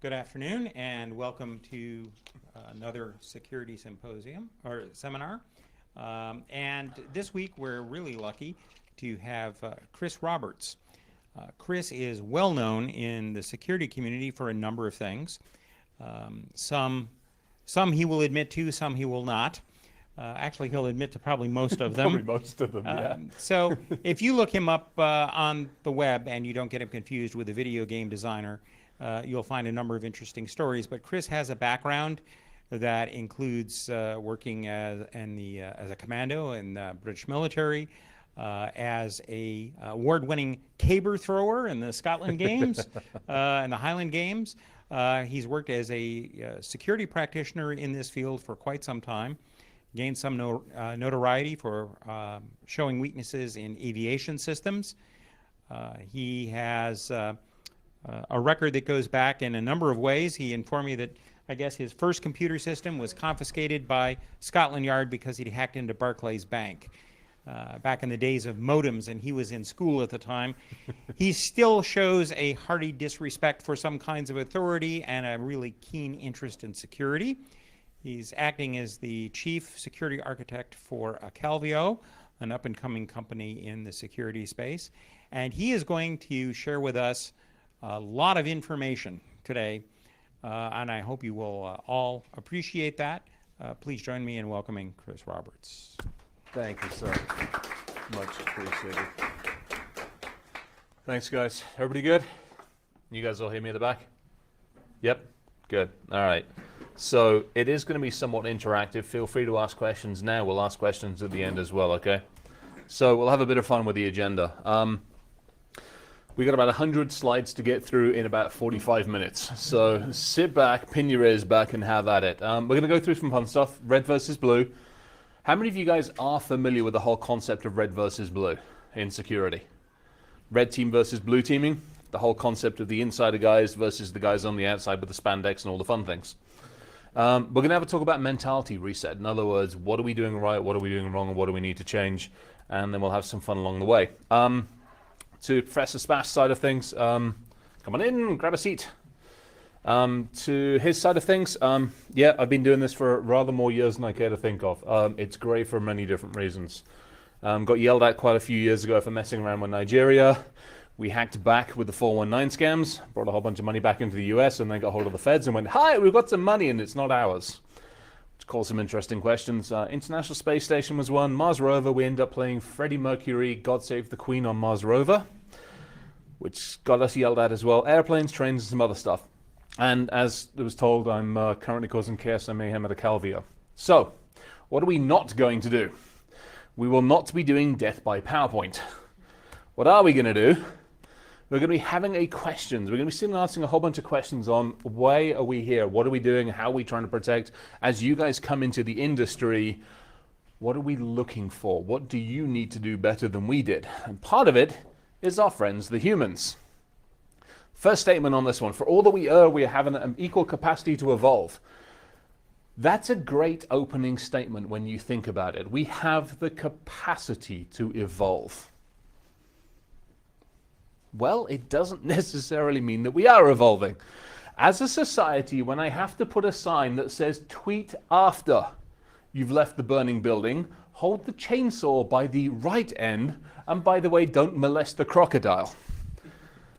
Good afternoon and welcome to another security symposium or seminar. And this week we're really lucky to have Chris Roberts. Chris is well known in the security community for a number of things. Some he will admit to, some he will not. Actually, he'll admit to probably most of them. Probably most of them, yeah. So if you look him up on the web and you don't get him confused with a video game designer, you'll find a number of interesting stories. But Chris has a background that includes working as a commando in the British military, as a award-winning caber thrower in the Scotland Games and the Highland Games. He's worked as a security practitioner in this field for quite some time. Gained some notoriety for showing weaknesses in aviation systems. He has a record that goes back in a number of ways. He informed me that I guess his first computer system was confiscated by Scotland Yard because he'd hacked into Barclays Bank back in the days of modems, and he was in school at the time. He still shows a hearty disrespect for some kinds of authority and a really keen interest in security. He's acting as the chief security architect for Calvio, an up-and-coming company in the security space. And he is going to share with us a lot of information today, and I hope you will all appreciate that. Please join me in welcoming Chris Roberts. Thank you, sir. Much appreciated. Thanks, guys. Everybody good? You guys all hear me at the back? Yep? Good. All right. So it is going to be somewhat interactive. Feel free to ask questions now. We'll ask questions at the end as well, okay? So we'll have a bit of fun with the agenda. We got about 100 slides to get through in about 45 minutes. So sit back, pin your ears back, and have at it. We're going to go through some fun stuff. Red versus blue. How many of you guys are familiar with the whole concept of red versus blue in security? Red team versus blue teaming. The whole concept of the insider guys versus the guys on the outside with the spandex and all the fun things. We're going to have a talk about mentality reset. In other words, what are we doing right, what are we doing wrong, and what do we need to change? And then we'll have some fun along the way. To Professor Spass' side of things, come on in, grab a seat. To his side of things, yeah, I've been doing this for rather more years than I care to think of. It's great for many different reasons. Got yelled at quite a few years ago for messing around with Nigeria. We hacked back with the 419 scams, brought a whole bunch of money back into the US, and then got hold of the feds and went, hi, we've got some money and it's not ours. Which caused some interesting questions. International Space Station was one. Mars Rover, we ended up playing Freddie Mercury, God Save the Queen on Mars Rover, which got us yelled at as well. Airplanes, trains, and some other stuff. And as it was told, I'm currently causing chaos and mayhem at a Calvio. So, what are we not going to do? We will not be doing death by PowerPoint. What are we going to do? We're going to be having questions. We're going to be sitting and answering a whole bunch of questions on why are we here? What are we doing? How are we trying to protect? As you guys come into the industry, what are we looking for? What do you need to do better than we did? And part of it is our friends, the humans. First statement on this one. For all that we are having an equal capacity to evolve. That's a great opening statement when you think about it. We have the capacity to evolve. Well, it doesn't necessarily mean that we are evolving. As a society, when I have to put a sign that says tweet after you've left the burning building, hold the chainsaw by the right end, and by the way, don't molest the crocodile.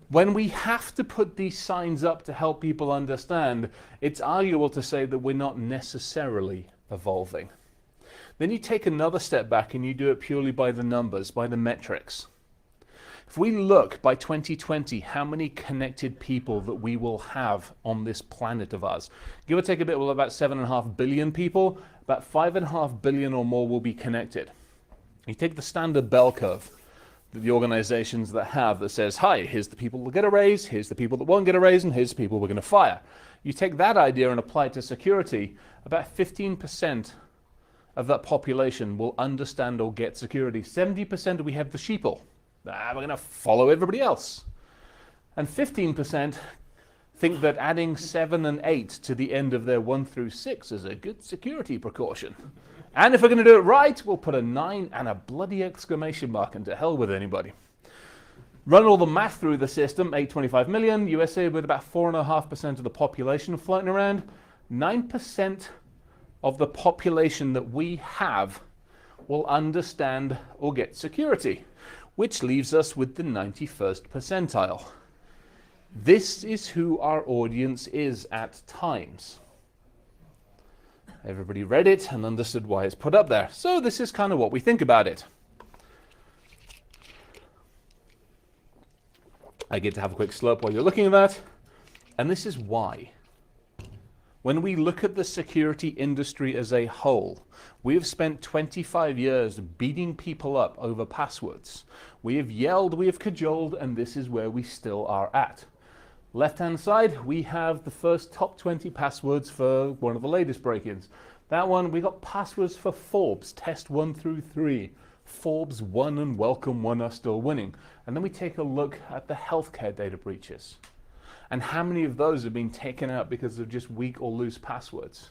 When we have to put these signs up to help people understand, it's arguable to say that we're not necessarily evolving. Then you take another step back and you do it purely by the numbers, by the metrics. If we look by 2020, how many connected people that we will have on this planet of ours? Give or take a bit, we'll have about 7.5 billion people, about 5.5 billion or more will be connected. You take the standard bell curve that the organizations that have that says, hi, here's the people that get a raise, here's the people that won't get a raise, and here's the people we're going to fire. You take that idea and apply it to security, about 15% of that population will understand or get security. 70% we have the sheeple. We're going to follow everybody else. And 15% think that adding 7 and 8 to the end of their 1 through 6 is a good security precaution. And if we're going to do it right, we'll put a 9 and a bloody exclamation mark, and to hell with anybody. Run all the math through the system, 825 million, USA with about 4.5% of the population floating around, 9% of the population that we have will understand or get security, which leaves us with the 91st percentile. This is who our audience is at times. Everybody read it and understood why it's put up there. So this is kind of what we think about it. I get to have a quick slurp while you're looking at that. And this is why. When we look at the security industry as a whole, we have spent 25 years beating people up over passwords. We have yelled, we have cajoled, and this is where we still are at. Left-hand side, we have the first top 20 passwords for one of the latest break-ins. That one, we got passwords for Forbes, test 1 through 3. Forbes 1 and Welcome 1 are still winning. And then we take a look at the healthcare data breaches. And how many of those have been taken out because of just weak or loose passwords?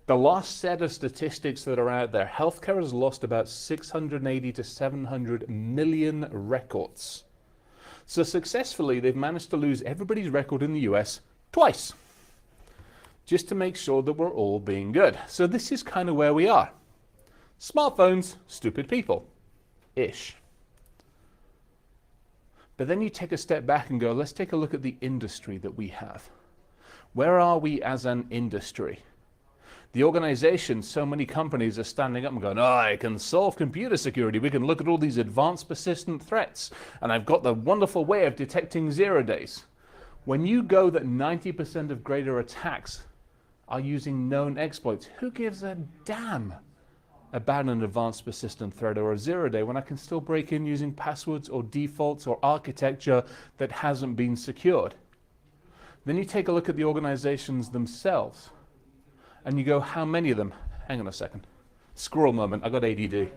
The last set of statistics that are out there, healthcare has lost about 680 to 700 million records. So successfully, they've managed to lose everybody's record in the US twice, just to make sure that we're all being good. So this is kind of where we are. Smartphones, stupid people, ish. But then you take a step back and go, let's take a look at the industry that we have. Where are we as an industry? The organization, so many companies are standing up and going, oh, I can solve computer security. We can look at all these advanced persistent threats. And I've got the wonderful way of detecting 0 days. When you go that 90% of greater attacks are using known exploits, who gives a damn about an advanced persistent threat or a 0 day when I can still break in using passwords or defaults or architecture that hasn't been secured? Then you take a look at the organizations themselves and you go, how many of them? Hang on a second. Squirrel moment, I got ADD.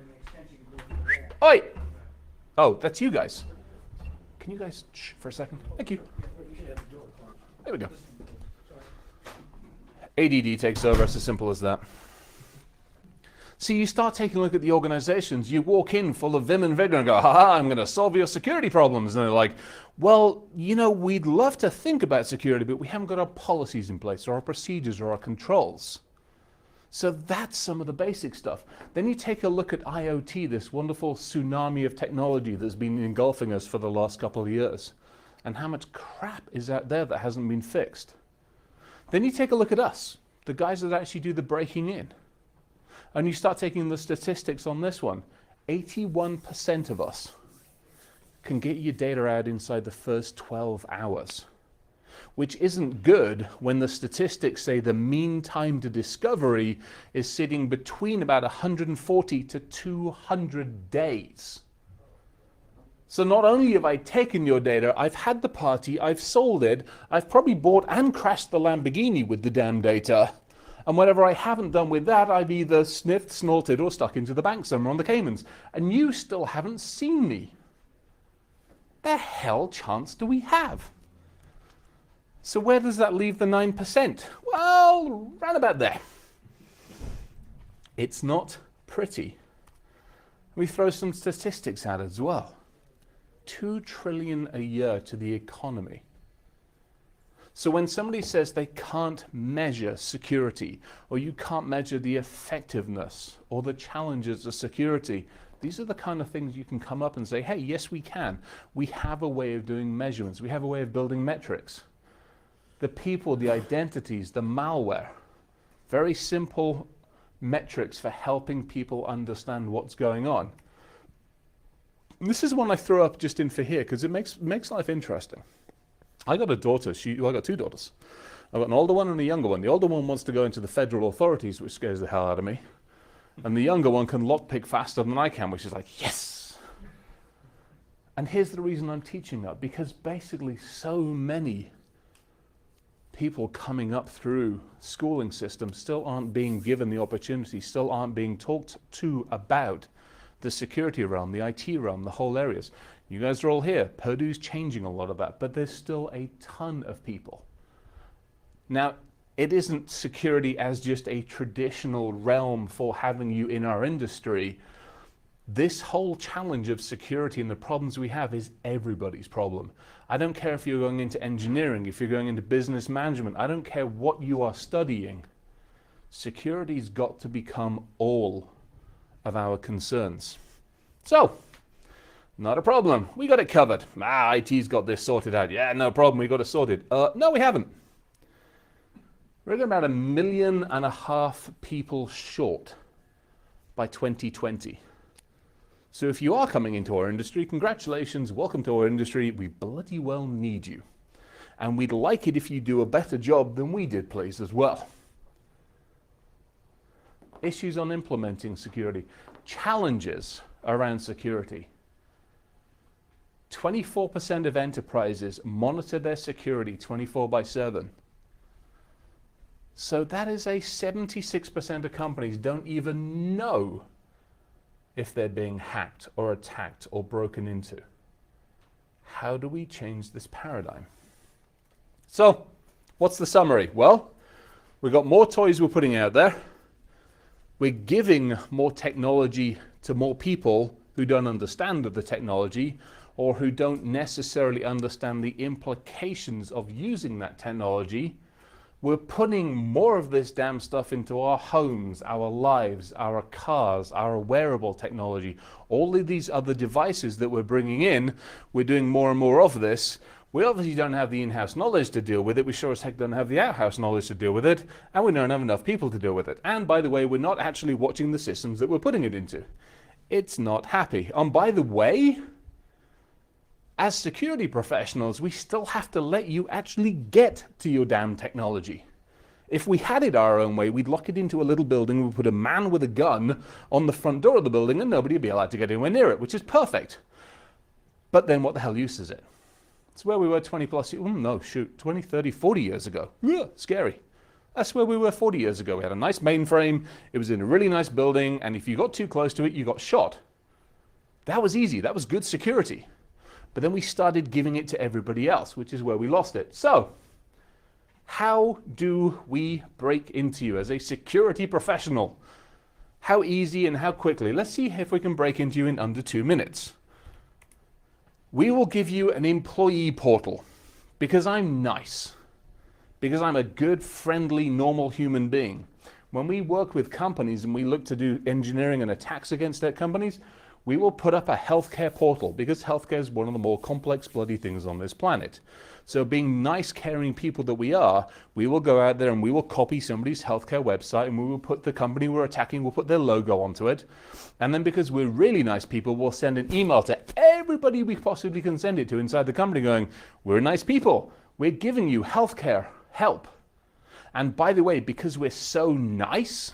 Oi! Oh, that's you guys. Can you guys shh for a second? Thank you. There we go. ADD takes over, it's as simple as that. So you start taking a look at the organizations, you walk in full of vim and vigor and go, haha, I'm going to solve your security problems. And they're like, well, you know, we'd love to think about security, but we haven't got our policies in place or our procedures or our controls. So that's some of the basic stuff. Then you take a look at IoT, this wonderful tsunami of technology that's been engulfing us for the last couple of years. And how much crap is out there that hasn't been fixed. Then you take a look at us, the guys that actually do the breaking in. And you start taking the statistics on this one. 81% of us can get your data out inside the first 12 hours, which isn't good when the statistics say the mean time to discovery is sitting between about 140 to 200 days. So not only have I taken your data, I've had the party, I've sold it, I've probably bought and crashed the Lamborghini with the damn data. And whatever I haven't done with that, I've either sniffed, snorted, or stuck into the bank somewhere on the Caymans. And you still haven't seen me. The hell chance do we have? So where does that leave the 9%? Well, round about there. It's not pretty. We throw some statistics out as well. 2 trillion a year to the economy. So when somebody says they can't measure security, or you can't measure the effectiveness or the challenges of security, these are the kind of things you can come up and say, hey, yes, we can. We have a way of doing measurements. We have a way of building metrics. The people, the identities, the malware, very simple metrics for helping people understand what's going on. And this is one I throw up just in for here because it makes life interesting. I got a daughter, I got 2 daughters. I've got an older one and a younger one. The older one wants to go into the federal authorities, which scares the hell out of me. And the younger one can lockpick faster than I can, which is like, yes! And here's the reason I'm teaching that, because basically so many people coming up through schooling systems still aren't being given the opportunity, still aren't being talked to about the security realm, the IT realm, the whole areas. You guys are all here. Purdue's changing a lot of that, but there's still a ton of people. Now, it isn't security as just a traditional realm for having you in our industry. This whole challenge of security and the problems we have is everybody's problem. I don't care if you're going into engineering, if you're going into business management, I don't care what you are studying. Security's got to become all of our concerns. So, not a problem. We got it covered. IT's got this sorted out. Yeah, no problem. We got it sorted. No, we haven't. We're about 1.5 million people short by 2020. So if you are coming into our industry, congratulations. Welcome to our industry. We bloody well need you. And we'd like it if you do a better job than we did, please, as well. Issues on implementing security. Challenges around security. 24% of enterprises monitor their security 24/7. So that is a 76% of companies don't even know if they're being hacked or attacked or broken into. How do we change this paradigm? So, what's the summary? Well, we've got more toys we're putting out there. We're giving more technology to more people who don't understand the technology or who don't necessarily understand the implications of using that technology. We're putting more of this damn stuff into our homes, our lives, our cars, our wearable technology, all of these other devices that we're bringing in. We're doing more and more of this. We obviously don't have the in-house knowledge to deal with it. We sure as heck don't have the out-house knowledge to deal with it. And we don't have enough people to deal with it. And by the way, we're not actually watching the systems that we're putting it into. It's not happy. And by the way, as security professionals, we still have to let you actually get to your damn technology. If we had it our own way, we'd lock it into a little building, we'd put a man with a gun on the front door of the building and nobody would be allowed to get anywhere near it, which is perfect. But then what the hell use is it? It's where we were 20 plus, 20, 30, 40 years ago. Yeah, scary. That's where we were 40 years ago. We had a nice mainframe, it was in a really nice building, and if you got too close to it, you got shot. That was easy, that was good security. But then we started giving it to everybody else, which is where we lost it. So, how do we break into you as a security professional? How easy and how quickly? Let's see if we can break into you in under 2 minutes. We will give you an employee portal because I'm nice, because I'm a good, friendly, normal human being. When we work with companies and we look to do engineering and attacks against their companies, we will put up a healthcare portal because healthcare is one of the more complex bloody things on this planet. So being nice, caring people that we are, we will go out there and we will copy somebody's healthcare website and we will put the company we're attacking, we'll put their logo onto it. And then because we're really nice people, we'll send an email to everybody we possibly can send it to inside the company going, we're nice people, we're giving you healthcare help. And by the way, because we're so nice,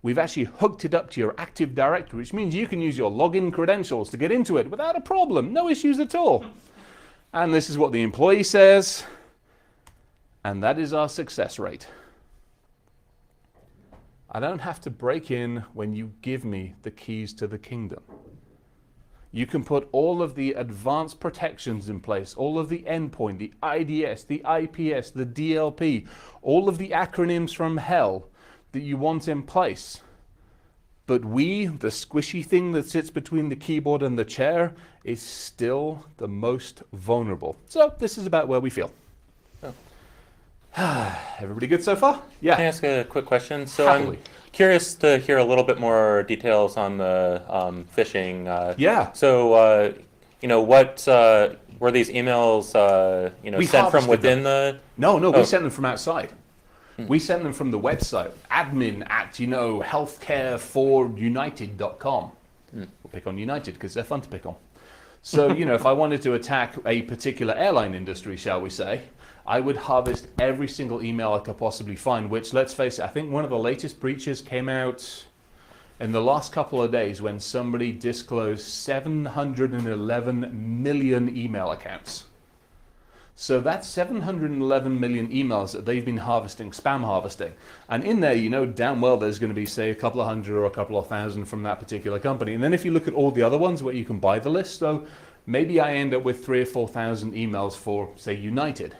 we've actually hooked it up to your Active Directory, which means you can use your login credentials to get into it without a problem, no issues at all. And this is what the employee says, and that is our success rate. I don't have to break in when you give me the keys to the kingdom. You can put all of the advanced protections in place, all of the endpoint, the IDS, the IPS, the DLP, all of the acronyms from hell that you want in place. But we, the squishy thing that sits between the keyboard and the chair, is still the most vulnerable. So this is about where we feel. Oh. Everybody good so far? Yeah. Can I ask a quick question? So Happily. I'm curious to hear a little bit more details on the phishing. Yeah. So, what were these emails, We sent from harvested within them. the? No, we Oh. sent them from outside. We sent them from the website, admin at, healthcareforunited.com. We'll pick on United because they're fun to pick on. So, if I wanted to attack a particular airline industry, shall we say, I would harvest every single email I could possibly find, which, let's face it, I think one of the latest breaches came out in the last couple of days when somebody disclosed 711 million email accounts. So that's 711 million emails that they've been harvesting, spam harvesting. And in there, damn well there's going to be, say, a couple of hundred or a couple of thousand from that particular company. And then if you look at all the other ones where you can buy the list, so maybe I end up with 3,000 or 4,000 emails for, say, United.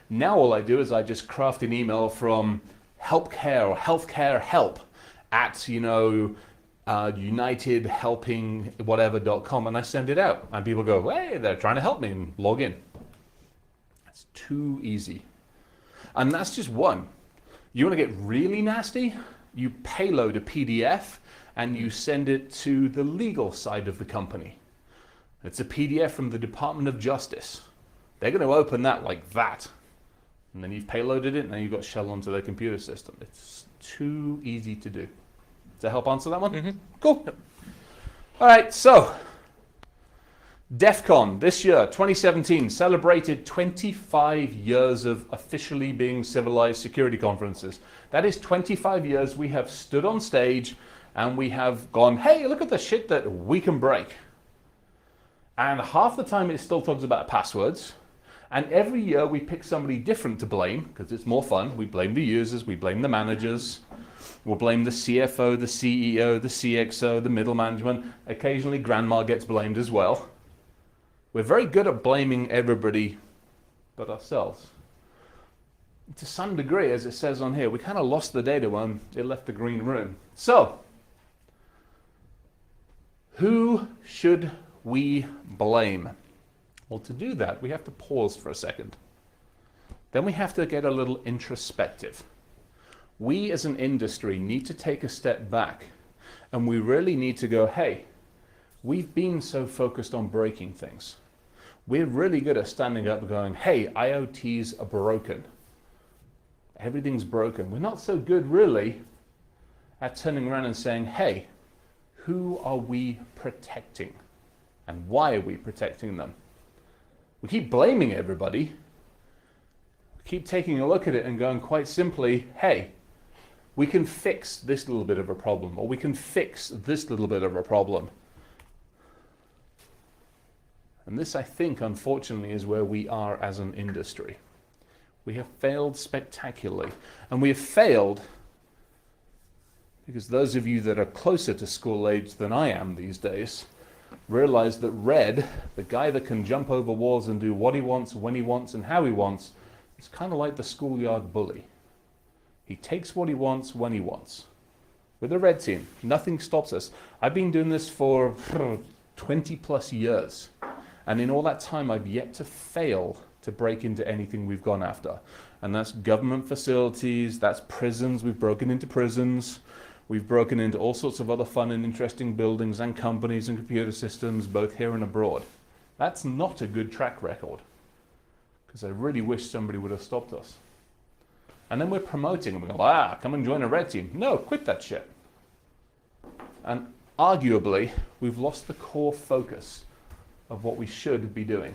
Now all I do is I just craft an email from healthcare or healthcare help at, unitedhelpingwhatever.com, and I send it out. And people go, hey, they're trying to help me, and log in. That's too easy. And that's just one. You want to get really nasty? You payload a PDF and you send it to the legal side of the company. It's a PDF from the Department of Justice. They're going to open that like that. And then you've payloaded it, and then you've got shell onto their computer system. It's too easy to do. Does that help answer that one? Mm-hmm. Cool. All right, so DEF CON this year, 2017, celebrated 25 years of officially being civilized security conferences. That is 25 years we have stood on stage and we have gone, hey, look at the shit that we can break. And half the time it still talks about passwords. And every year we pick somebody different to blame because it's more fun. We blame the users, we blame the managers, we'll blame the CFO, the CEO, the CXO, the middle management. Occasionally grandma gets blamed as well. We're very good at blaming everybody but ourselves. To some degree, as it says on here, we kind of lost the data when it left the green room. So, who should we blame? Well, to do that, we have to pause for a second. Then we have to get a little introspective. We as an industry need to take a step back, and we really need to go, hey, we've been so focused on breaking things. We're really good at standing up and going, hey, IoTs are broken. Everything's broken. We're not so good really at turning around and saying, hey, who are we protecting? And why are we protecting them? We keep blaming everybody. We keep taking a look at it and going quite simply, hey, we can fix this little bit of a problem, or we can fix this little bit of a problem. And this, I think, unfortunately, is where we are as an industry. We have failed spectacularly. And we have failed because those of you that are closer to school age than I am these days realize that Red, the guy that can jump over walls and do what he wants, when he wants, and how he wants, is kind of like the schoolyard bully. He takes what he wants when he wants. With the Red team, nothing stops us. I've been doing this for 20 plus years. And in all that time, I've yet to fail to break into anything we've gone after. And that's government facilities, that's prisons. We've broken into prisons. We've broken into all sorts of other fun and interesting buildings and companies and computer systems, both here and abroad. That's not a good track record, because I really wish somebody would have stopped us. And then we're promoting them. We go, come and join a Red team. No, quit that shit. And arguably, we've lost the core focus of what we should be doing,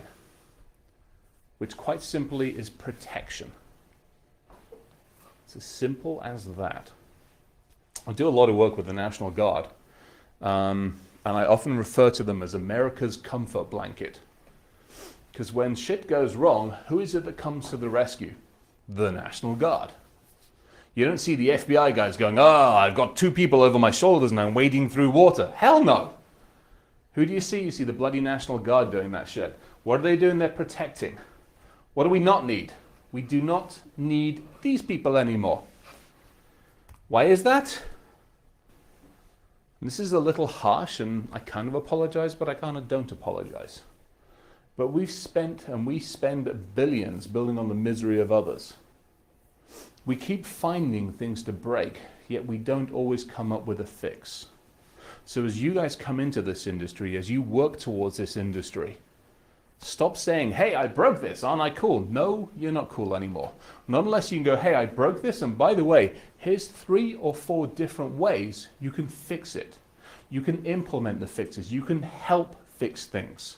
which quite simply is protection. It's as simple as that. I do a lot of work with the National Guard, and I often refer to them as America's comfort blanket. Because when shit goes wrong, who is it that comes to the rescue? The National Guard. You don't see the FBI guys going, I've got 2 people over my shoulders and I'm wading through water. Hell no. Who do you see? You see the bloody National Guard doing that shit. What are they doing? They're protecting. What do we not need? We do not need these people anymore. Why is that? This is a little harsh, and I kind of apologize, but I kind of don't apologize. But we've spent, and we spend billions building on the misery of others. We keep finding things to break, yet we don't always come up with a fix. So as you guys come into this industry, as you work towards this industry, stop saying, hey, I broke this, aren't I cool? No, you're not cool anymore. Not unless you can go, hey, I broke this, and by the way, here's 3 or 4 different ways you can fix it. You can implement the fixes. You can help fix things.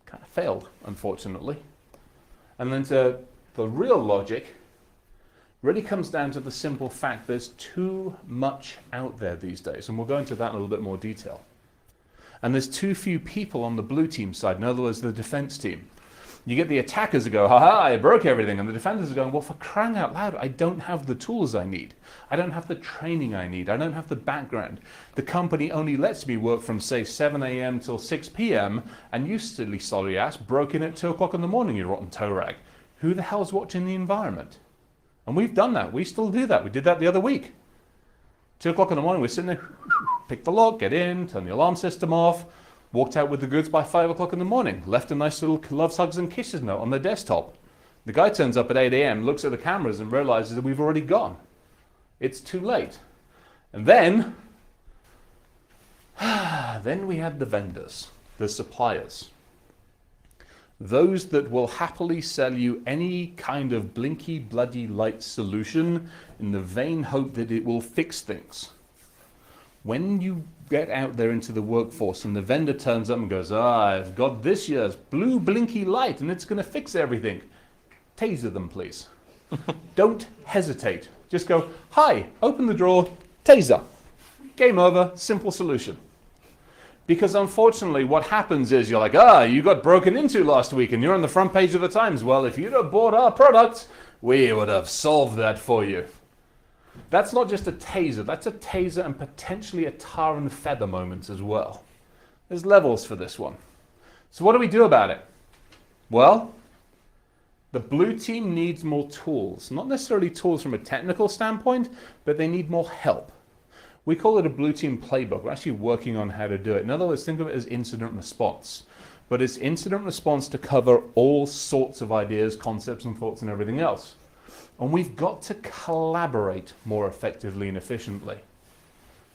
Kind of failed, unfortunately. And then to the real logic really comes down to the simple fact there's too much out there these days, and we'll go into that in a little bit more detail. And there's too few people on the blue team side, in other words, the defense team. You get the attackers who go, haha, I broke everything, and the defenders are going, well, for crying out loud, I don't have the tools I need. I don't have the training I need. I don't have the background. The company only lets me work from, say, 7 a.m. till 6 p.m., and you silly sorry ass broke in at 2 o'clock in the morning, you rotten toe rag. Who the hell's watching the environment? And we've done that. We still do that. We did that the other week. 2 o'clock in the morning, we're sitting there, pick the lock, get in, turn the alarm system off, walked out with the goods by 5 o'clock in the morning, left a nice little loves, hugs, and kisses note on the desktop. The guy turns up at 8 a.m., looks at the cameras and realizes that we've already gone. It's too late. And then we had the vendors, the suppliers. Those that will happily sell you any kind of blinky, bloody light solution in the vain hope that it will fix things. When you get out there into the workforce and the vendor turns up and goes, I've got this year's blue blinky light and it's going to fix everything. Taser them, please. Don't hesitate. Just go, hi, open the drawer, taser. Game over, simple solution. Because unfortunately, what happens is you're like, you got broken into last week and you're on the front page of the Times. Well, if you'd have bought our product, we would have solved that for you. That's not just a taser. That's a taser and potentially a tar and feather moment as well. There's levels for this one. So what do we do about it? Well, the blue team needs more tools. Not necessarily tools from a technical standpoint, but they need more help. We call it a blue team playbook. We're actually working on how to do it. In other words, think of it as incident response. But it's incident response to cover all sorts of ideas, concepts, and thoughts and everything else. And we've got to collaborate more effectively and efficiently.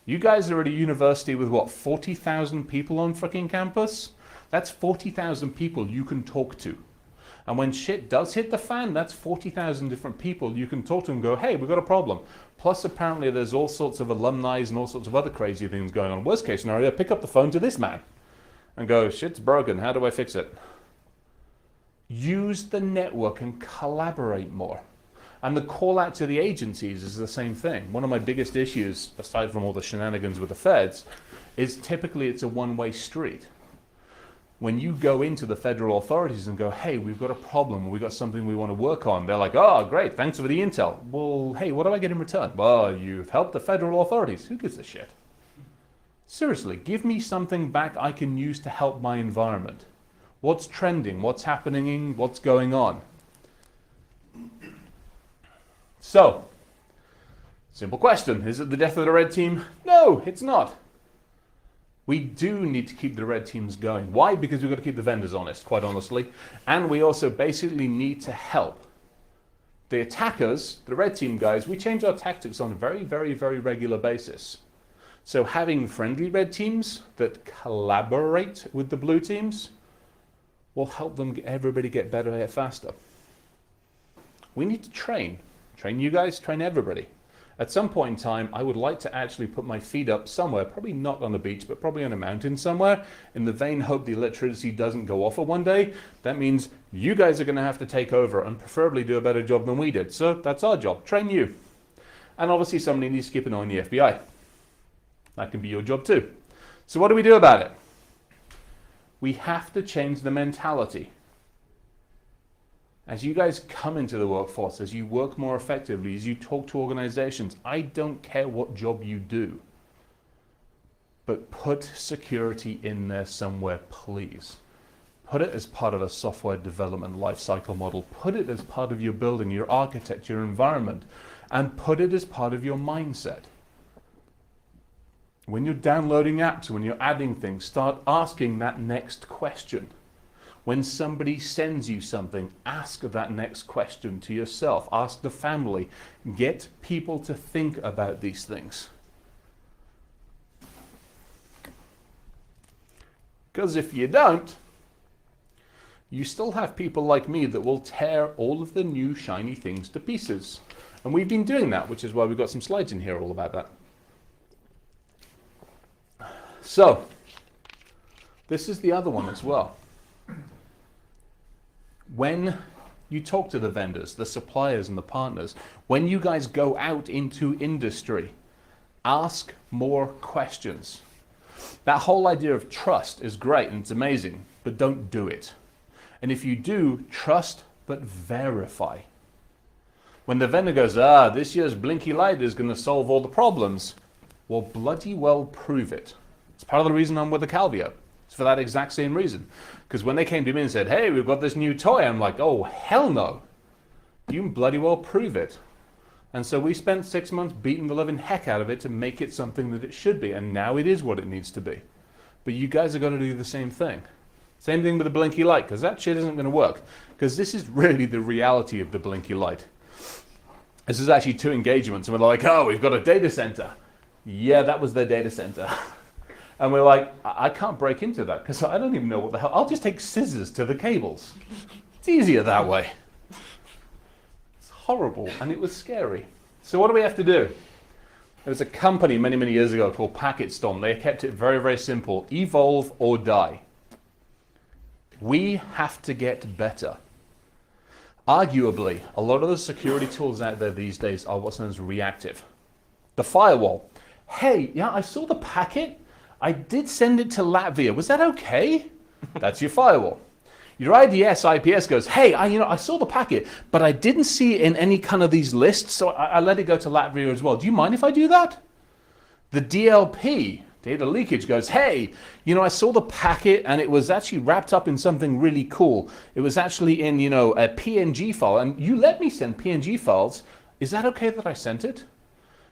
You guys are at a university with what, 40,000 people on freaking campus? That's 40,000 people you can talk to. And when shit does hit the fan, that's 40,000 different people you can talk to and go, hey, we've got a problem. Plus, apparently, there's all sorts of alumni and all sorts of other crazy things going on. Worst case scenario, pick up the phone to this man and go, shit's broken, how do I fix it? Use the network and collaborate more. And the call out to the agencies is the same thing. One of my biggest issues, aside from all the shenanigans with the feds, is typically it's a one-way street. When you go into the federal authorities and go, hey, we've got a problem, we've got something we want to work on, they're like, oh, great, thanks for the intel. Well, hey, what do I get in return? Well, you've helped the federal authorities. Who gives a shit? Seriously, give me something back I can use to help my environment. What's trending? What's happening? What's going on? So, simple question. Is it the death of the red team? No, it's not. We do need to keep the red teams going. Why? Because we've got to keep the vendors honest, quite honestly. And we also basically need to help the attackers, the red team guys. We change our tactics on a very, very, very regular basis. So having friendly red teams that collaborate with the blue teams will help them, everybody get better faster. We need to train. Train you guys, train everybody. At some point in time, I would like to actually put my feet up somewhere, probably not on the beach, but probably on a mountain somewhere, in the vain hope the electricity doesn't go off for one day. That means you guys are going to have to take over and preferably do a better job than we did. So that's our job, train you. And obviously somebody needs to keep an eye on the FBI. That can be your job too. So what do we do about it? We have to change the mentality. As you guys come into the workforce, as you work more effectively, as you talk to organizations, I don't care what job you do, but put security in there somewhere, please. Put it as part of a software development lifecycle model. Put it as part of your building, your architecture, your environment, and put it as part of your mindset. When you're downloading apps, when you're adding things, start asking that next question. When somebody sends you something, ask that next question to yourself. Ask the family. Get people to think about these things. Because if you don't, you still have people like me that will tear all of the new shiny things to pieces. And we've been doing that, which is why we've got some slides in here all about that. So, this is the other one as well. When you talk to the vendors, the suppliers and the partners, when you guys go out into industry, ask more questions. That whole idea of trust is great and it's amazing, but don't do it. And if you do, trust but verify. When the vendor goes, this year's blinky light is going to solve all the problems, well, bloody well prove it. It's part of the reason I'm with the Calvio. It's for that exact same reason. Because when they came to me and said, hey, we've got this new toy, I'm like, oh, hell no. You can bloody well prove it. And so we spent 6 months beating the living heck out of it to make it something that it should be. And now it is what it needs to be. But you guys are going to do the same thing. Same thing with the blinky light, because that shit isn't going to work. Because this is really the reality of the blinky light. This is actually 2 engagements, and we're like, oh, we've got a data center. Yeah, that was their data center. And we're like, I can't break into that, because I don't even know what the hell. I'll just take scissors to the cables. It's easier that way. It's horrible, and it was scary. So what do we have to do? There was a company many, many years ago called Packet Storm. They kept it very, very simple. Evolve or die. We have to get better. Arguably, a lot of the security tools out there these days are what's known as reactive. The firewall. Hey, yeah, I saw the packet. I did send it to Latvia. Was that okay? That's your firewall. Your IDS, IPS goes, hey, I saw the packet, but I didn't see it in any kind of these lists, so I let it go to Latvia as well. Do you mind if I do that? The DLP, data leakage, goes, hey, I saw the packet and it was actually wrapped up in something really cool. It was actually in, a PNG file, and you let me send PNG files. Is that okay that I sent it?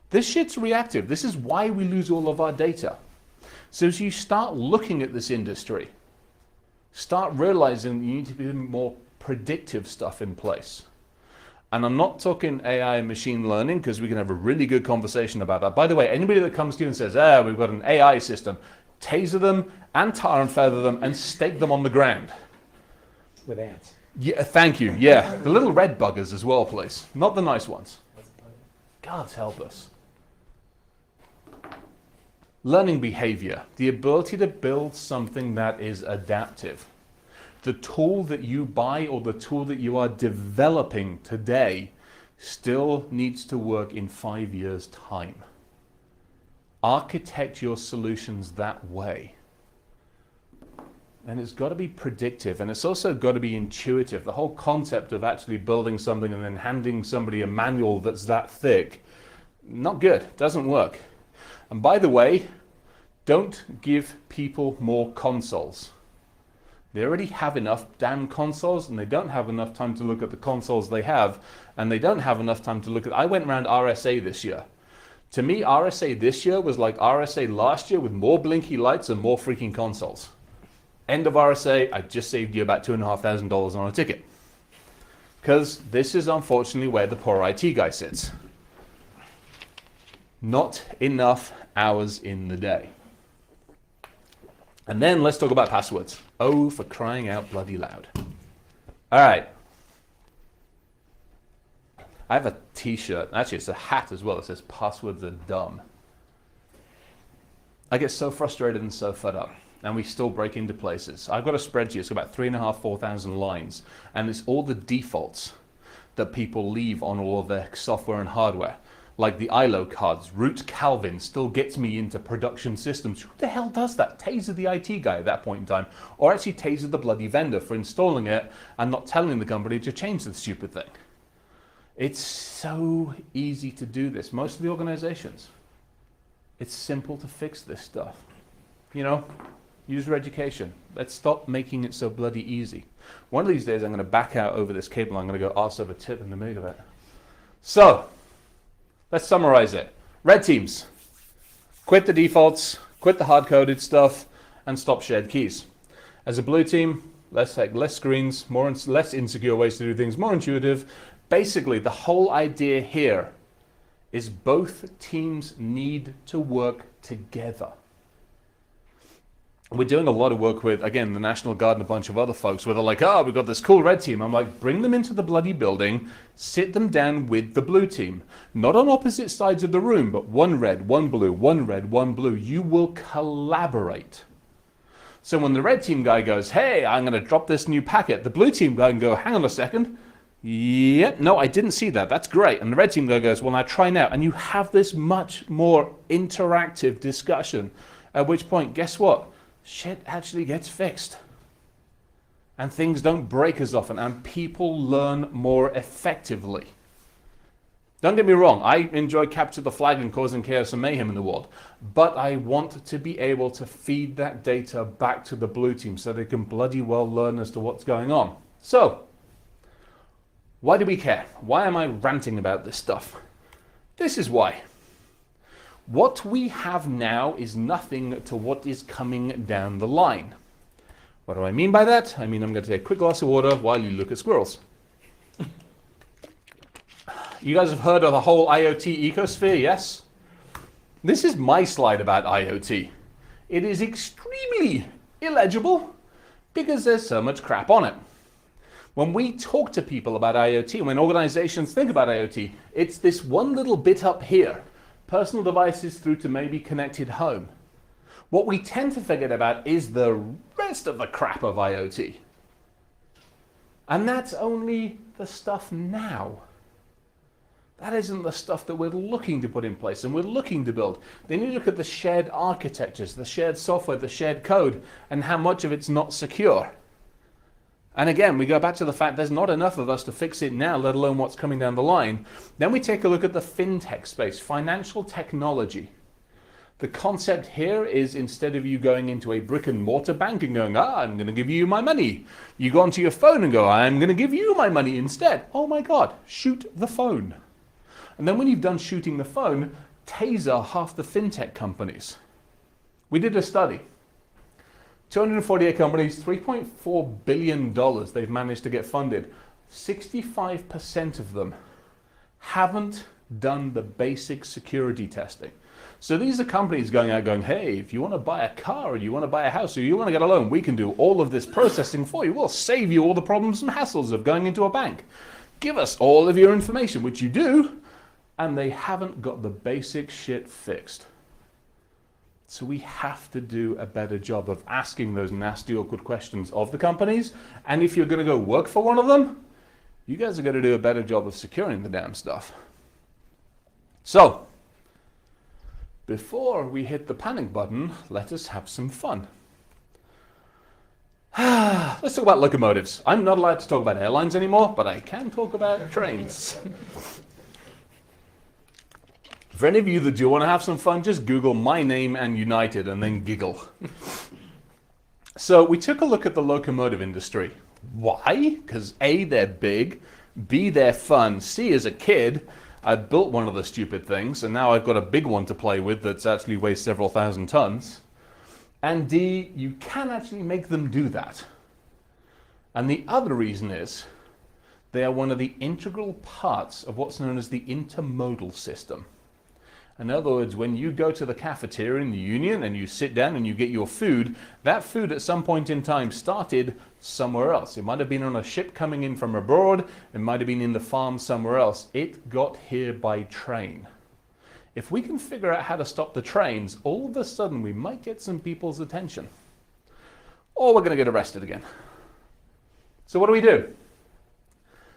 This shit's reactive. This is why we lose all of our data. So as you start looking at this industry, start realizing you need to be more predictive stuff in place. And I'm not talking AI and machine learning, because we can have a really good conversation about that. By the way, anybody that comes to you and says, we've got an AI system, taser them and tar and feather them and stake them on the ground. With ants. Yeah, thank you. Yeah, the little red buggers as well, please. Not the nice ones. God help us. Learning behavior, the ability to build something that is adaptive. The tool that you buy or the tool that you are developing today still needs to work in 5 years' time. Architect your solutions that way. And it's got to be predictive, and it's also got to be intuitive. The whole concept of actually building something and then handing somebody a manual that's that thick, not good, doesn't work. And by the way, don't give people more consoles. They already have enough damn consoles, and they don't have enough time to look at the consoles they have, and they don't have enough time to look at... I went around RSA this year. To me, RSA this year was like RSA last year with more blinky lights and more freaking consoles. End of RSA, I just saved you about $2,500 on a ticket. Because this is unfortunately where the poor IT guy sits. Not enough hours in the day. And then let's talk about passwords. Oh, for crying out bloody loud. All right. I have a t-shirt. Actually, it's a hat as well. It says passwords are dumb. I get so frustrated and so fed up. And we still break into places. I've got a spreadsheet. It's about 3,500, 4,000 lines. And it's all the defaults that people leave on all of their software and hardware. Like the ILO cards, root Calvin still gets me into production systems. Who the hell does that? Taser the IT guy at that point in time. Or actually taser the bloody vendor for installing it and not telling the company to change the stupid thing. It's so easy to do this. Most of the organizations, it's simple to fix this stuff. User education. Let's stop making it so bloody easy. One of these days I'm going to back out over this cable. I'm going to go arse over tip in the middle of it. So, let's summarize it. Red teams, quit the defaults, quit the hard-coded stuff, and stop shared keys. As a blue team, let's take less screens, less insecure ways to do things, more intuitive. Basically, the whole idea here is both teams need to work together. We're doing a lot of work with, again, the National Guard and a bunch of other folks where they're like, we've got this cool red team. I'm like, bring them into the bloody building, sit them down with the blue team. Not on opposite sides of the room, but one red, one blue, one red, one blue. You will collaborate. So when the red team guy goes, hey, I'm going to drop this new packet, the blue team guy can go, hang on a second. Yep, no, I didn't see that. That's great. And the red team guy goes, well, now try now. And you have this much more interactive discussion, at which point, guess what? Shit actually gets fixed. And things don't break as often, and people learn more effectively. Don't get me wrong, I enjoy capture the flag and causing chaos and mayhem in the world, but I want to be able to feed that data back to the blue team so they can bloody well learn as to what's going on. So, why do we care? Why am I ranting about this stuff? This is why. What we have now is nothing to what is coming down the line. What do I mean by that? I mean I'm going to take a quick glass of water while you look at squirrels. You guys have heard of the whole IoT ecosphere, yes? This is my slide about IoT. It is extremely illegible because there's so much crap on it. When we talk to people about IoT, when organizations think about IoT, it's this one little bit up here, personal devices through to maybe connected home. What we tend to forget about is the rest of the crap of IoT. And that's only the stuff now. That isn't the stuff that we're looking to put in place and we're looking to build. Then you look at the shared architectures, the shared software, the shared code, and how much of it's not secure. And again, we go back to the fact there's not enough of us to fix it now, let alone what's coming down the line. Then we take a look at the fintech space, financial technology. The concept here is instead of you going into a brick and mortar bank and going, I'm going to give you my money, you go onto your phone and go, I'm going to give you my money instead. Oh my God, shoot the phone. And then when you've done shooting the phone, taser half the fintech companies. We did a study. 248 companies, $3.4 billion they've managed to get funded. 65% of them haven't done the basic security testing. So these are companies going out going, hey, if you want to buy a car or you want to buy a house or you want to get a loan, we can do all of this processing for you. We'll save you all the problems and hassles of going into a bank. Give us all of your information, which you do. And they haven't got the basic shit fixed. So we have to do a better job of asking those nasty, awkward questions of the companies. And if you're going to go work for one of them, you guys are going to do a better job of securing the damn stuff. So, before we hit the panic button, let us have some fun. Let's talk about locomotives. I'm not allowed to talk about airlines anymore, but I can talk about trains. For any of you that do want to have some fun, just Google my name and United and then giggle. So we took a look at the locomotive industry. Why? Because A, they're big, B, they're fun, C, as a kid, I built one of the stupid things, and now I've got a big one to play with that's actually weighs several thousand tons. And D, you can actually make them do that. And the other reason is they are one of the integral parts of what's known as the intermodal system. In other words, when you go to the cafeteria in the union and you sit down and you get your food, that food at some point in time started somewhere else. It might have been on a ship coming in from abroad. It might have been in the farm somewhere else. It got here by train. If we can figure out how to stop the trains, all of a sudden we might get some people's attention. Or we're going to get arrested again. So what do?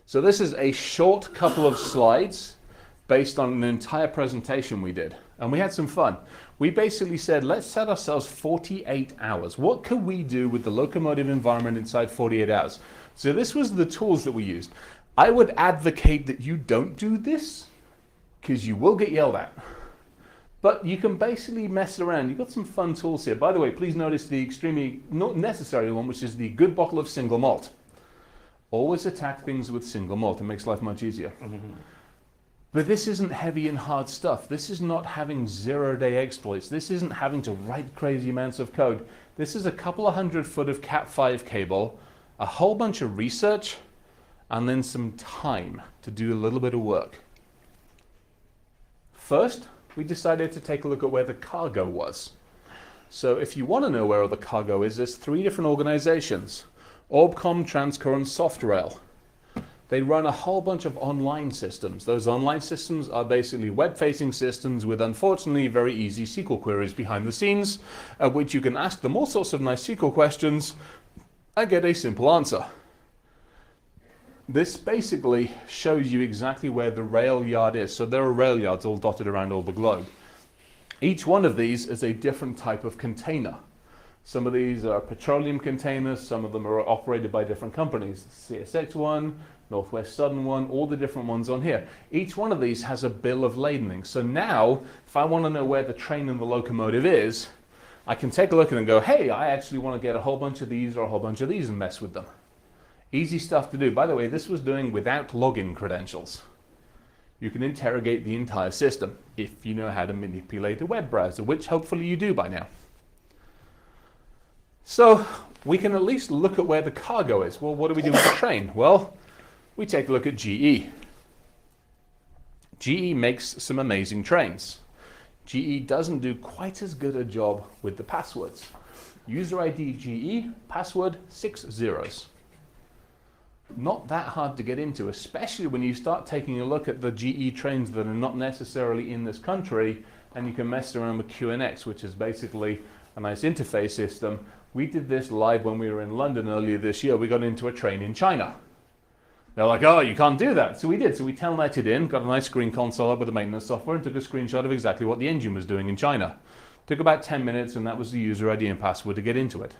So this is a short couple of slides based on an entire presentation we did. And we had some fun. We basically said, let's set ourselves 48 hours. What can we do with the locomotive environment inside 48 hours? So this was the tools that we used. I would advocate that you don't do this, because you will get yelled at. But you can basically mess around. You've got some fun tools here. By the way, please notice the extremely not necessary one, which is the good bottle of single malt. Always attack things with single malt. It makes life much easier. But this isn't heavy and hard stuff. This is not having zero-day exploits. This isn't having to write crazy amounts of code. This is a couple of 100 foot of Cat5 cable, a whole bunch of research, and then some time to do a little bit of work. First, we decided to take a look at where the cargo was. So if you want to know where all the cargo is, there's 3 different organizations: Orbcom, Transcore, and SoftRail. They run a whole bunch of online systems. Those online systems are basically web-facing systems with, unfortunately, very easy SQL queries behind the scenes, at which you can ask them all sorts of nice SQL questions and get a simple answer. This basically shows you exactly where the rail yard is. So there are rail yards all dotted around all the globe. Each one of these is a different type of container. Some of these are petroleum containers, some of them are operated by different companies. CSX one, Northwest Southern one, all the different ones on here. Each one of these has a bill of ladening. So now, if I want to know where the train and the locomotive is, I can take a look at it and go, hey, I actually want to get a whole bunch of these or a whole bunch of these and mess with them. Easy stuff to do. By the way, this was doing without login credentials. You can interrogate the entire system if you know how to manipulate a web browser, which hopefully you do by now. So we can at least look at where the cargo is. Well, what do we do with the train? Well, we take a look at GE. GE makes some amazing trains. GE doesn't do quite as good a job with the passwords. User ID GE, password 6 zeros. Not that hard to get into, especially when you start taking a look at the GE trains that are not necessarily in this country, and you can mess around with QNX, which is basically a nice interface system. We did this live when we were in London earlier this year. We got into a train in China. They're like, oh, you can't do that. So we did. So we telneted in, got a nice screen console up with the maintenance software, and took a screenshot of exactly what the engine was doing in China. Took about 10 minutes, and that was the user ID and password to get into it.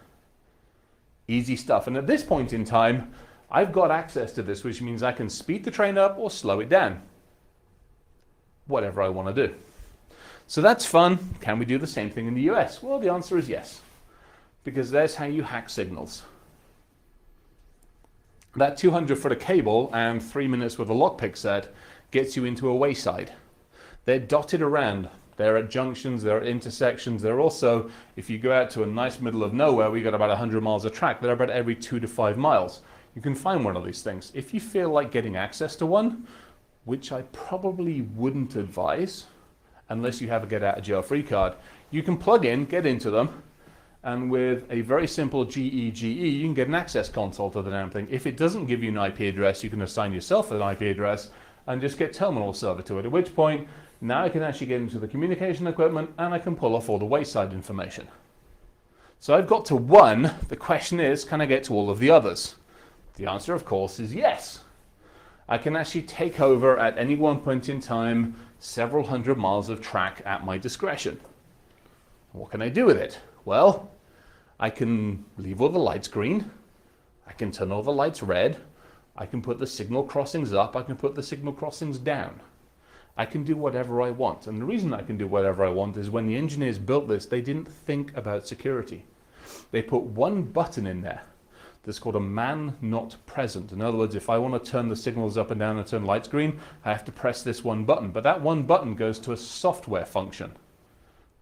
Easy stuff. And at this point in time, I've got access to this, which means I can speed the train up or slow it down. Whatever I want to do. So that's fun. Can we do the same thing in the US? Well, the answer is yes. Because there's how you hack signals. That 200 foot of cable and 3 minutes with a lockpick set gets you into a wayside. They're dotted around. They're at junctions, they're at intersections. They're also, if you go out to a nice middle of nowhere, we got about 100 miles of track. They're about every 2 to 5 miles. You can find one of these things. If you feel like getting access to one, which I probably wouldn't advise, unless you have a get out of jail free card, you can plug in, get into them, and with a very simple GE, you can get an access console to the damn thing. If it doesn't give you an IP address, you can assign yourself an IP address and just get terminal server to it, at which point, now I can actually get into the communication equipment and I can pull off all the wayside information. So I've got to one. The question is, can I get to all of the others? The answer, of course, is yes. I can actually take over at any one point in time several hundred miles of track at my discretion. What can I do with it? Well, I can leave all the lights green. I can turn all the lights red. I can put the signal crossings up. I can put the signal crossings down. I can do whatever I want. And the reason I can do whatever I want is when the engineers built this, they didn't think about security. They put one button in there that's called a man not present. In other words, if I want to turn the signals up and down and turn lights green, I have to press this one button. But that one button goes to a software function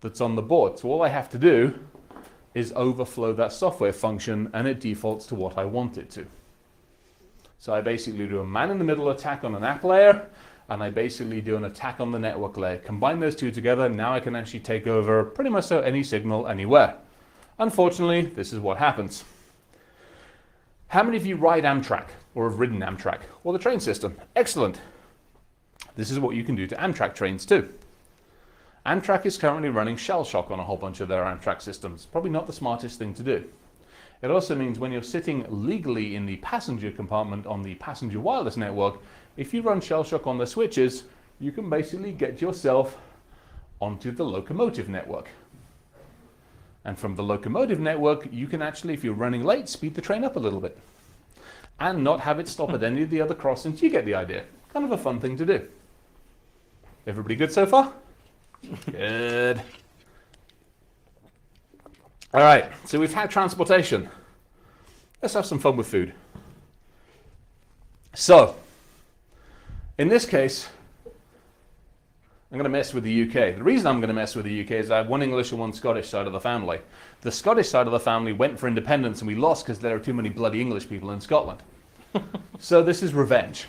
that's on the board. So all I have to do is overflow that software function and it defaults to what I want it to. So I basically do a man-in-the-middle attack on an app layer, and I basically do an attack on the network layer. Combine those two together, now I can actually take over pretty much any signal anywhere. Unfortunately, this is what happens. How many of you ride Amtrak or have ridden Amtrak? Well, the train system. Excellent. This is what you can do to Amtrak trains too. Amtrak is currently running shell shock on a whole bunch of their Amtrak systems. Probably not the smartest thing to do. It also means when you're sitting legally in the passenger compartment on the passenger wireless network, if you run shell shock on the switches, you can basically get yourself onto the locomotive network. And from the locomotive network, you can actually, if you're running late, speed the train up a little bit. And not have it stop at any of the other crossings. You get the idea. Kind of a fun thing to do. Everybody good so far? Good. All right, so we've had transportation. Let's have some fun with food. So, in this case, I'm going to mess with the UK. The reason I'm going to mess with the UK is I have one English and one Scottish side of the family. The Scottish side of the family went for independence and we lost because there are too many bloody English people in Scotland. So this is revenge.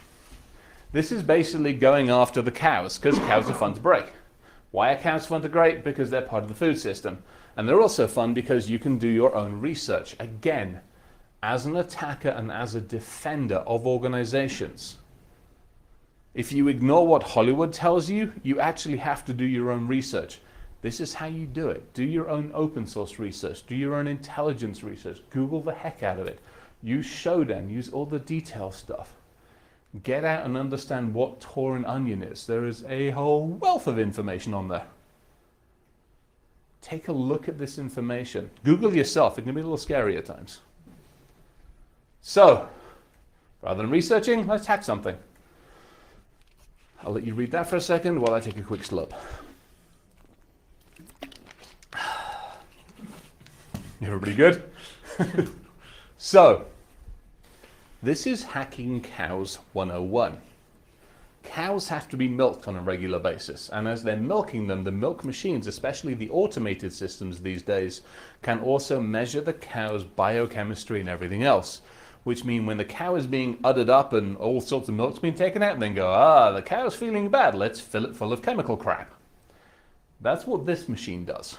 This is basically going after the cows, because cows are fun to break. Why are cows fun to break? Because they're part of the food system. And they're also fun because you can do your own research. Again, as an attacker and as a defender of organizations. If you ignore what Hollywood tells you, you actually have to do your own research. This is how you do it. Do your own open source research. Do your own intelligence research. Google the heck out of it. Use Shodan. Use all the detail stuff. Get out and understand what Tor and Onion is. There is a whole wealth of information on there. Take a look at this information. Google yourself. It can be a little scary at times. So, rather than researching, let's hack something. I'll let you read that for a second while I take a quick slurp. Everybody good? So, this is Hacking Cows 101. cows have to be milked on a regular basis. And as they're milking them, the milk machines, especially the automated systems these days, can also measure the cow's biochemistry and everything else. Which mean when the cow is being uddered up and all sorts of milk's being taken out, then go, the cow's feeling bad, let's fill it full of chemical crap. That's what this machine does.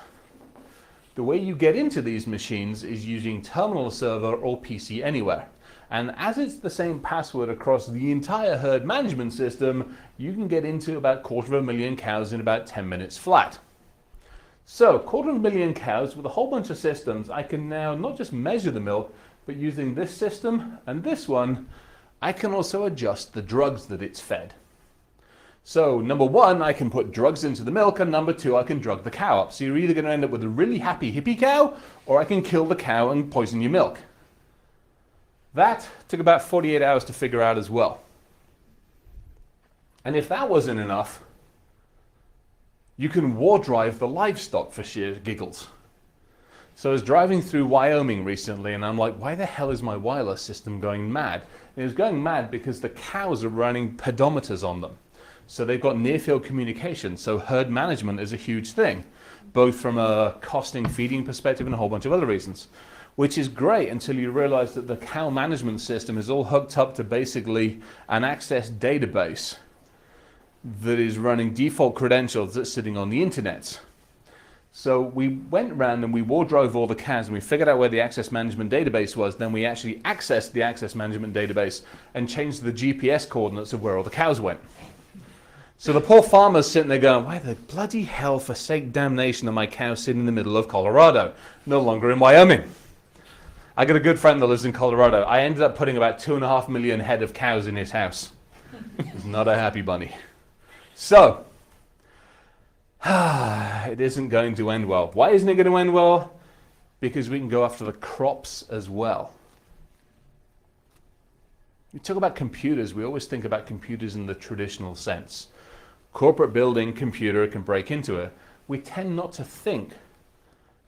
The way you get into these machines is using terminal server or PC anywhere. And as it's the same password across the entire herd management system, you can get into about 250,000 cows in about 10 minutes flat. So 250,000 cows with a whole bunch of systems, I can now not just measure the milk, but using this system and this one, I can also adjust the drugs that it's fed. So number one, I can put drugs into the milk, and number two, I can drug the cow up. So you're either going to end up with a really happy hippie cow, or I can kill the cow and poison your milk. That took about 48 hours to figure out as well. And if that wasn't enough, you can war drive the livestock for sheer giggles. So I was driving through Wyoming recently, and I'm like, why the hell is my wireless system going mad? And it was going mad because the cows are running pedometers on them. So they've got near-field communication, so herd management is a huge thing, both from a costing, feeding perspective and a whole bunch of other reasons, which is great until you realize that the cow management system is all hooked up to basically an access database that is running default credentials that's sitting on the internet. So we went around and we war drove all the cows and we figured out where the access management database was. Then we actually accessed the access management database and changed the GPS coordinates of where all the cows went. So the poor farmer's sitting there going, why the bloody hell, for sake damnation, are my cows sitting in the middle of Colorado, no longer in Wyoming? I got a good friend that lives in Colorado. I ended up putting about 2.5 million head of cows in his house. He's not a happy bunny. So, it isn't going to end well. Why isn't it going to end well? Because we can go after the crops as well. We talk about computers, we always think about computers in the traditional sense. Corporate building, computer can break into it. We tend not to think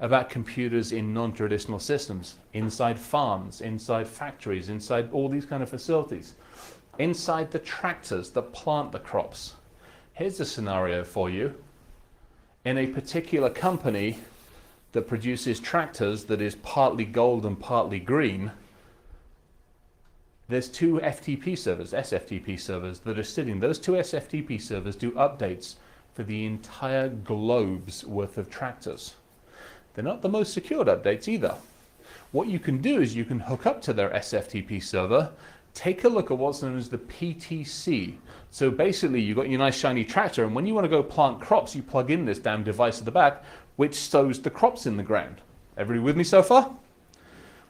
about computers in non-traditional systems, inside farms, inside factories, inside all these kind of facilities, inside the tractors that plant the crops. Here's a scenario for you. In a particular company that produces tractors that is partly gold and partly green, there's two FTP servers, SFTP servers, that are sitting. Those two SFTP servers do updates for the entire globe's worth of tractors. They're not the most secured updates either. What you can do is you can hook up to their SFTP server, take a look at what's known as the PTC. So basically you've got your nice shiny tractor, and when you want to go plant crops, you plug in this damn device at the back, which sows the crops in the ground. Everybody with me so far?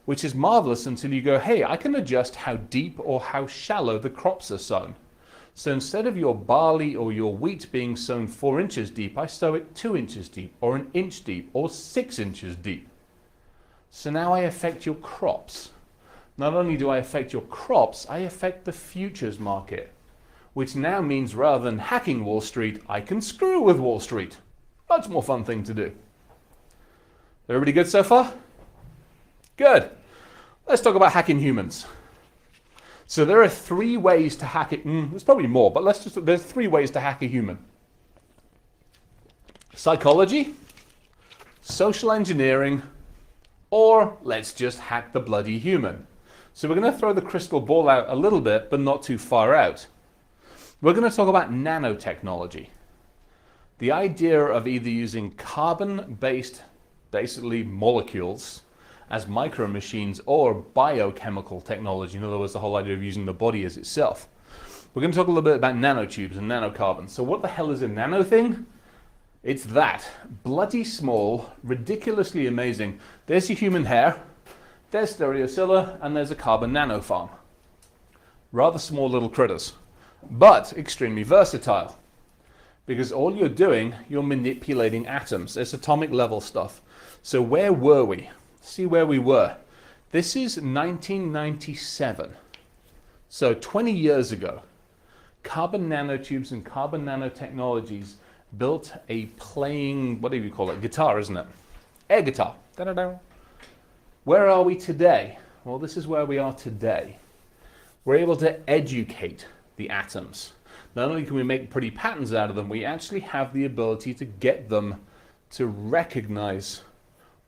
Which is marvelous until you go, hey, I can adjust how deep or how shallow the crops are sown. So instead of your barley or your wheat being sown 4 inches deep, I sow it 2 inches deep, or 1 inch deep, or 6 inches deep. So now I affect your crops. Not only do I affect your crops, I affect the futures market, which now means rather than hacking Wall Street, I can screw with Wall Street. Much more fun thing to do. Everybody good so far? Good. Let's talk about hacking humans. So there are 3 ways to hack it. There's probably more, but there's 3 ways to hack a human. Psychology, social engineering, or let's just hack the bloody human. So we're going to throw the crystal ball out a little bit, but not too far out. We're going to talk about nanotechnology. The idea of either using carbon-based, basically molecules, as micro machines, or biochemical technology. In other words, the whole idea of using the body as itself. We're going to talk a little bit about nanotubes and nanocarbon. So what the hell is a nano thing? It's that. Bloody small, ridiculously amazing. There's your human hair, there's Stereocilla, and there's a carbon nanofarm. Rather small little critters, but extremely versatile. Because all you're doing, you're manipulating atoms. It's atomic level stuff. So where were we? See where we were. This is 1997. So 20 years ago, carbon nanotubes and carbon nanotechnologies built a playing, what do you call it? Guitar, isn't it? Air guitar. Da-da-da. Where are we today? Well, this is where we are today. We're able to educate the atoms. not only can we make pretty patterns out of them, we actually have the ability to get them to recognize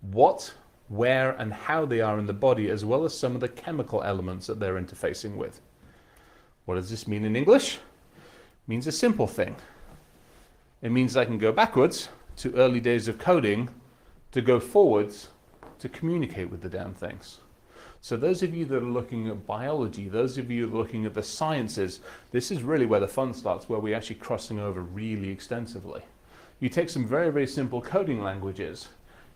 what, where, and how they are in the body, as well as some of the chemical elements that they're interfacing with. What does this mean in English? It means a simple thing. It means I can go backwards to early days of coding to go forwards to communicate with the damn things. So those of you that are looking at biology, those of you looking at the sciences, this is really where the fun starts, where we're actually crossing over really extensively. You take some very, very simple coding languages,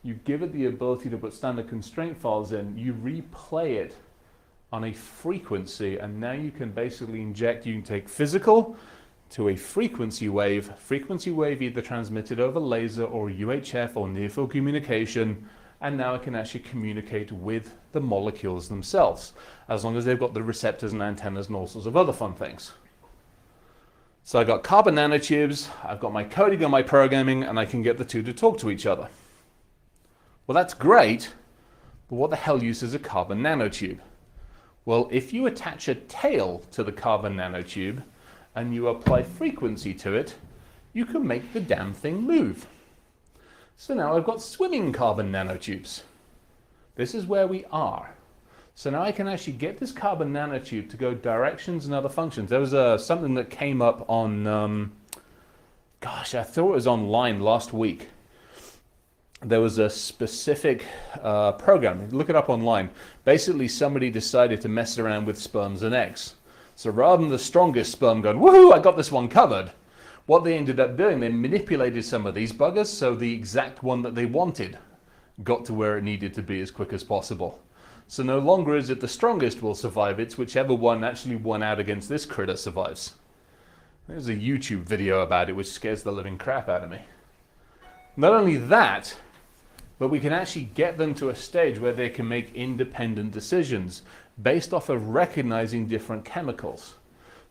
you give it the ability to put standard constraint files in, you replay it on a frequency, and now you can basically inject, you can take physical to a frequency wave either transmitted over laser or UHF or near field communication, and now I can actually communicate with the molecules themselves, as long as they've got the receptors and antennas and all sorts of other fun things. So I've got carbon nanotubes, I've got my coding and my programming, and I can get the two to talk to each other. Well, that's great, but what the hell use is a carbon nanotube? Well, if you attach a tail to the carbon nanotube and you apply frequency to it, you can make the damn thing move. So now I've got swimming carbon nanotubes. This is where we are. So now I can actually get this carbon nanotube to go directions and other functions. There was something that came up on, gosh, I thought it was online last week. There was a specific program, look it up online. Basically somebody decided to mess around with sperms and eggs. So rather than the strongest sperm going, woohoo, I got this one covered, what they ended up doing, they manipulated some of these buggers so the exact one that they wanted got to where it needed to be as quick as possible. So no longer is it the strongest will survive, it's whichever one actually won out against this critter survives. There's a YouTube video about it which scares the living crap out of me. Not only that, but we can actually get them to a stage where they can make independent decisions based off of recognizing different chemicals.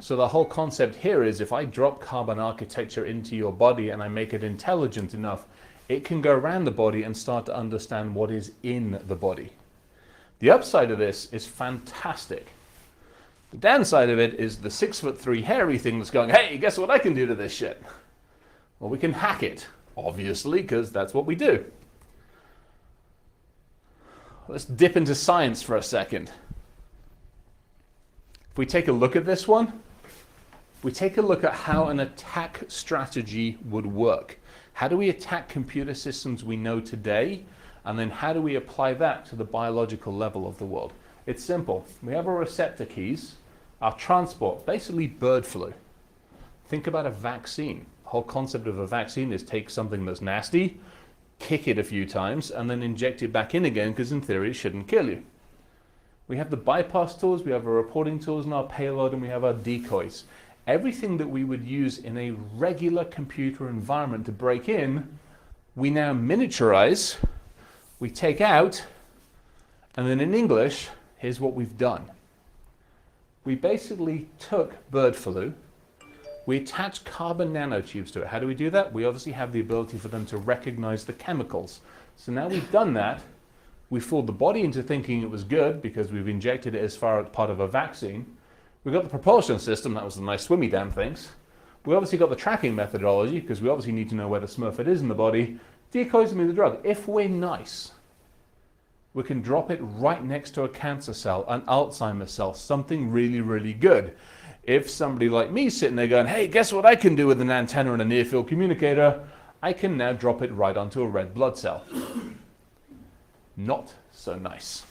So the whole concept here is if I drop carbon architecture into your body and I make it intelligent enough, it can go around the body and start to understand what is in the body. The upside of this is fantastic. The downside of it is the 6'3" hairy thing that's going, hey, guess what I can do to this shit? Well, we can hack it, obviously, because that's what we do. Let's dip into science for a second. If we take a look at this one, we take a look at how an attack strategy would work. How do we attack computer systems we know today? And then how do we apply that to the biological level of the world? It's simple. We have our receptor keys, our transport, basically bird flu. Think about a vaccine. The whole concept of a vaccine is take something that's nasty, kick it a few times, and then inject it back in again, because in theory it shouldn't kill you. We have the bypass tools, we have our reporting tools and our payload, and we have our decoys. Everything that we would use in a regular computer environment to break in, we now miniaturize, we take out, and then in English, here's what we've done. We basically took bird flu, we attached carbon nanotubes to it. How do we do that? We obviously have the ability for them to recognize the chemicals. So now we've done that, we fooled the body into thinking it was good because we've injected it as far as part of a vaccine. We've got the propulsion system, that was the nice swimmy damn things. We obviously got the tracking methodology because we obviously need to know where the smurfit is in the body. Decoys me the drug. If we're nice, we can drop it right next to a cancer cell, an Alzheimer's cell, something really, really good. If somebody like me is sitting there going, hey, guess what I can do with an antenna and a near field communicator? I can now drop it right onto a red blood cell. Not so nice.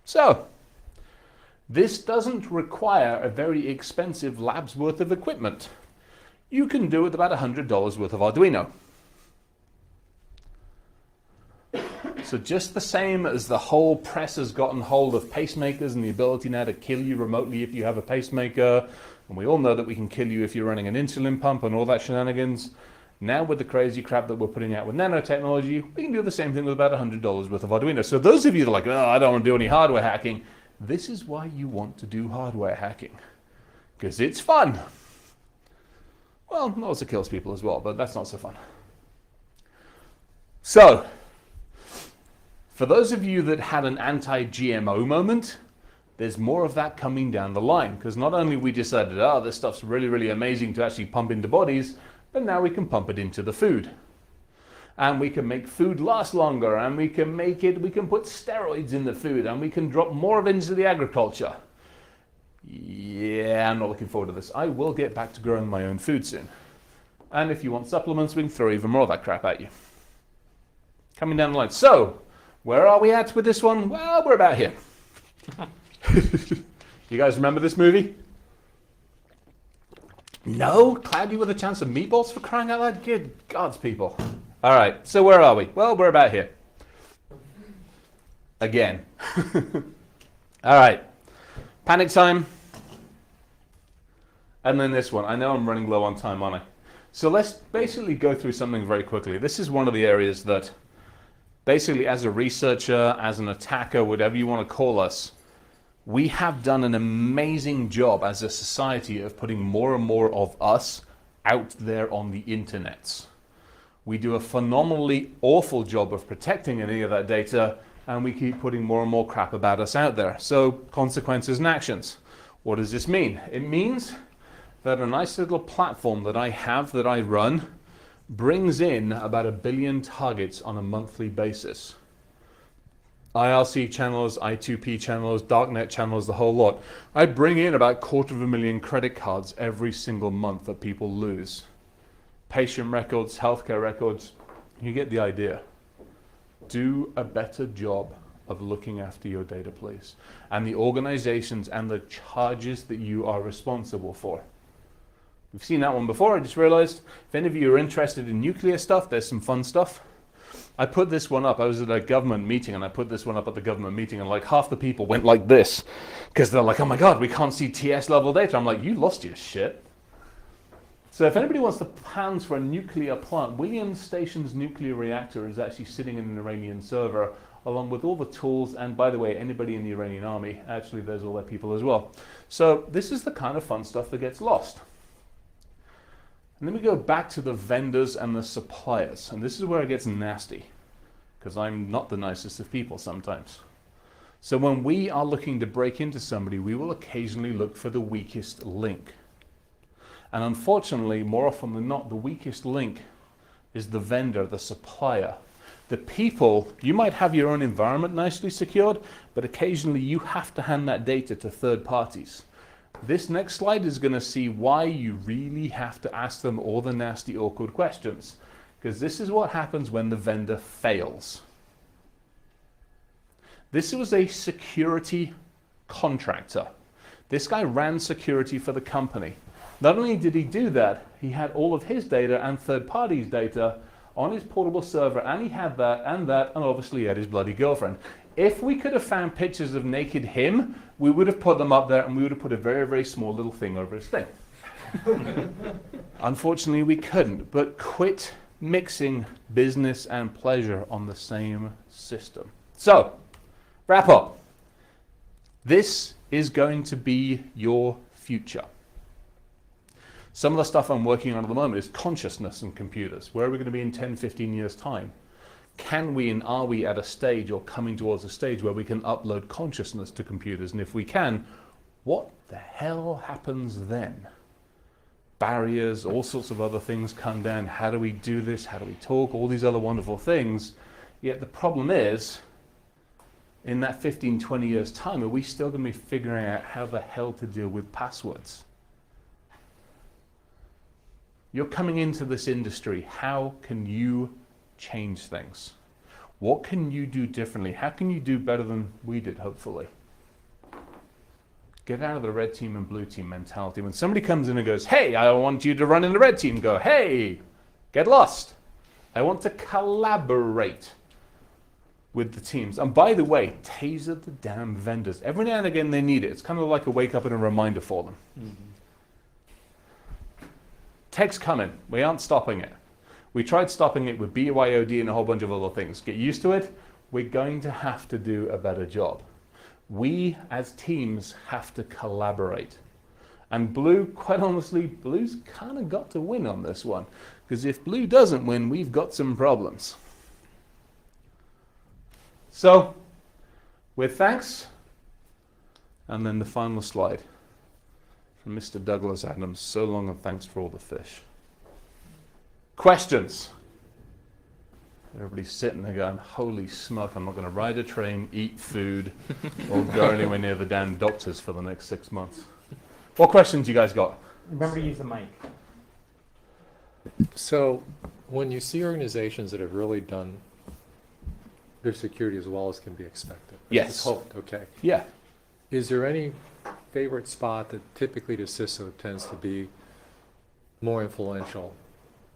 So, this doesn't require a very expensive lab's worth of equipment. You can do it with about $100 worth of Arduino. So just the same as the whole press has gotten hold of pacemakers and the ability now to kill you remotely if you have a pacemaker, and we all know that we can kill you if you're running an insulin pump and all that shenanigans, now with the crazy crap that we're putting out with nanotechnology, we can do the same thing with about $100 worth of Arduino. So those of you that are like, oh, I don't want to do any hardware hacking, this is why you want to do hardware hacking. Because it's fun. Well, it also kills people as well, but that's not so fun. So, for those of you that had an anti-GMO moment, there's more of that coming down the line, because not only we decided, oh, this stuff's really, really amazing to actually pump into bodies, but now we can pump it into the food. And we can make food last longer, and we can put steroids in the food, and we can drop more of it into the agriculture. Yeah, I'm not looking forward to this. I will get back to growing my own food soon. And if you want supplements, we can throw even more of that crap at you. Coming down the line. So, where are we at with this one? Well, we're about here. You guys remember this movie? No? Cloudy with a Chance of Meatballs, for crying out loud? Good gods, people. All right, so where are we? Well, we're about here. Again. All right. Panic time. And then this one. I know I'm running low on time, aren't I? So let's basically go through something very quickly. This is one of the areas that basically as a researcher, as an attacker, whatever you want to call us, we have done an amazing job as a society of putting more and more of us out there on the internets. We do a phenomenally awful job of protecting any of that data, and we keep putting more and more crap about us out there. So consequences and actions. What does this mean? It means that a nice little platform that I have, that I run, brings in about 1 billion targets on a monthly basis. IRC channels, I2P channels, darknet channels, the whole lot. I bring in about 250,000 credit cards every single month that people lose. Patient records, healthcare records, you get the idea. Do a better job of looking after your data, please. And the organizations and the charges that you are responsible for. We've seen that one before. I just realized if any of you are interested in nuclear stuff, there's some fun stuff. I put this one up. I was at a government meeting and I put this one up at the government meeting, and like half the people went like this because they're like, oh my God, we can't see TS level data. I'm like, you lost your shit. So if anybody wants the plans for a nuclear plant, Williams Station's nuclear reactor is actually sitting in an Iranian server along with all the tools. And by the way, anybody in the Iranian army, actually there's all their people as well. So this is the kind of fun stuff that gets lost. And then we go back to the vendors and the suppliers. And this is where it gets nasty, because I'm not the nicest of people sometimes. So when we are looking to break into somebody, we will occasionally look for the weakest link. And unfortunately, more often than not, the weakest link is the vendor, the supplier. The people, you might have your own environment nicely secured, but occasionally you have to hand that data to third parties. This next slide is going to see why you really have to ask them all the nasty, awkward questions. Because this is what happens when the vendor fails. This was a security contractor. This guy ran security for the company. Not only did he do that, he had all of his data and third parties' data on his portable server, and he had that, and obviously he had his bloody girlfriend. If we could have found pictures of naked him, we would have put them up there, and we would have put a very, very small little thing over his thing. Unfortunately, we couldn't, but quit mixing business and pleasure on the same system. So, wrap up. This is going to be your future. Some of the stuff I'm working on at the moment is consciousness and computers. Where are we going to be in 10, 15 years' time? Can we and are we at a stage or coming towards a stage where we can upload consciousness to computers? And if we can, what the hell happens then? Barriers, all sorts of other things come down. How do we do this? How do we talk? All these other wonderful things. Yet the problem is, in that 15, 20 years' time, are we still going to be figuring out how the hell to deal with passwords? You're coming into this industry. How can you change things? What can you do differently? How can you do better than we did, hopefully? Get out of the red team and blue team mentality. When somebody comes in and goes, hey, I want you to run in the red team, go, hey, get lost. I want to collaborate with the teams. And by the way, taser the damn vendors. Every now and again they need it. It's kind of like a wake up and a reminder for them. Mm-hmm. Tech's coming. We aren't stopping it. We tried stopping it with BYOD and a whole bunch of other things. Get used to it. We're going to have to do a better job. We, as teams, have to collaborate. And Blue, quite honestly, Blue's kind of got to win on this one. Because if Blue doesn't win, we've got some problems. So, with thanks, And then the final slide from Mr. Douglas Adams. So long and thanks for all the fish. Questions? Everybody's sitting there going, holy smoke, I'm not going to ride a train, eat food, or go anywhere near the damn doctors for the next 6 months. What questions you guys got? Remember to use the mic. So when you see organizations that have really done their security as well as can be expected, Yes. it's hoped, okay. Yeah. Is there any favorite spot that typically the CISO tends to be more influential?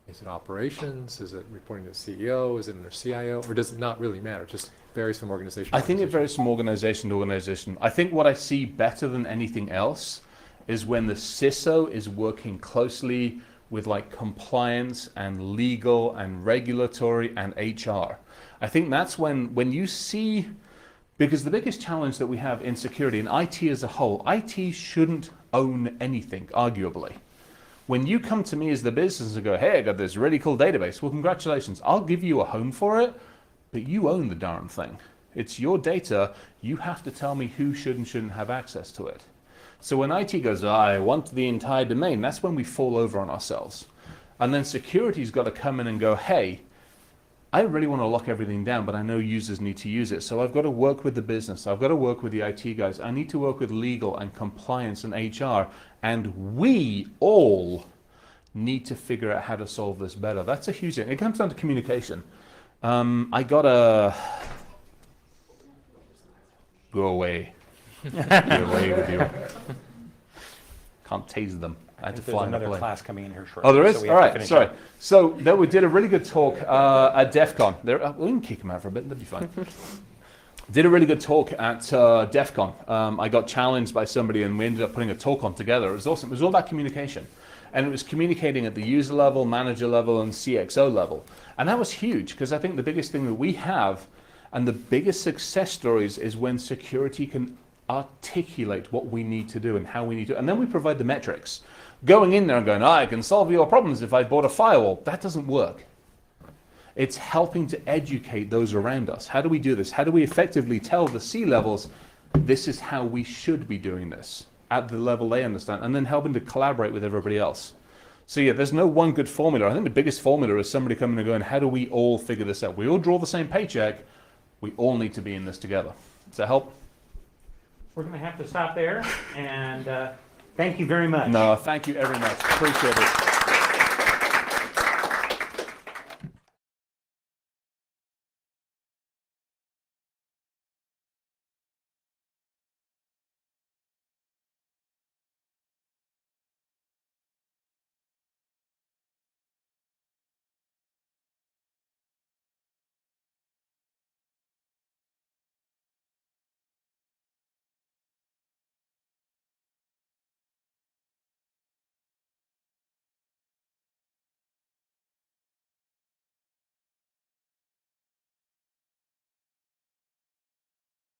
Is it operations? Is it reporting to the CEO? Is it in their CIO? Or does it not really matter? It just varies from organization to I think it organization? varies from organization to organization. I think what I see better than anything else is when the CISO is working closely with like compliance and legal and regulatory and HR. I think that's when you see, because the biggest challenge that we have in security and IT as a whole, IT shouldn't own anything, arguably. When you come to me as the business and go, hey, I got this really cool database, well, congratulations, I'll give you a home for it, but you own the darn thing. It's your data, you have to tell me who should and shouldn't have access to it. So when IT goes, I want the entire domain, that's when we fall over on ourselves. And then security's got to come in and go, hey, I really want to lock everything down, but I know users need to use it. So I've got to work with the business. I've got to work with the IT guys. I need to work with legal and compliance and HR. And we all need to figure out how to solve this better. That's a huge thing. It comes down to communication. I got a... Go away. Go away with you. Can't tase them. I had to There's fly in a another plane. class coming in here shortly. Oh, there is? so we All have to right, finish sorry. up. So we did a really good talk at DEF CON. We can kick him out for a bit, that'd be fine. Did a really good talk at DEF CON. I got challenged by somebody and we ended up putting a talk on together. It was awesome. It was all about communication. And it was communicating at the user level, manager level, and CXO level. And that was huge because I think the biggest thing that we have and the biggest success stories is when security can articulate what we need to do and how we need to, and then we provide the metrics. Going in there and going, I can solve your problems if I bought a firewall, that doesn't work. It's helping to educate those around us. How do we do this? How do we effectively tell the C-levels, this is how we should be doing this at the level they understand, and then helping to collaborate with everybody else. So yeah, there's no one good formula. I think the biggest formula is somebody coming and going, how do we all figure this out? We all draw the same paycheck. We all need to be in this together. Does that help? We're going to have to stop there, and thank you very much. No, thank you very much. Appreciate it.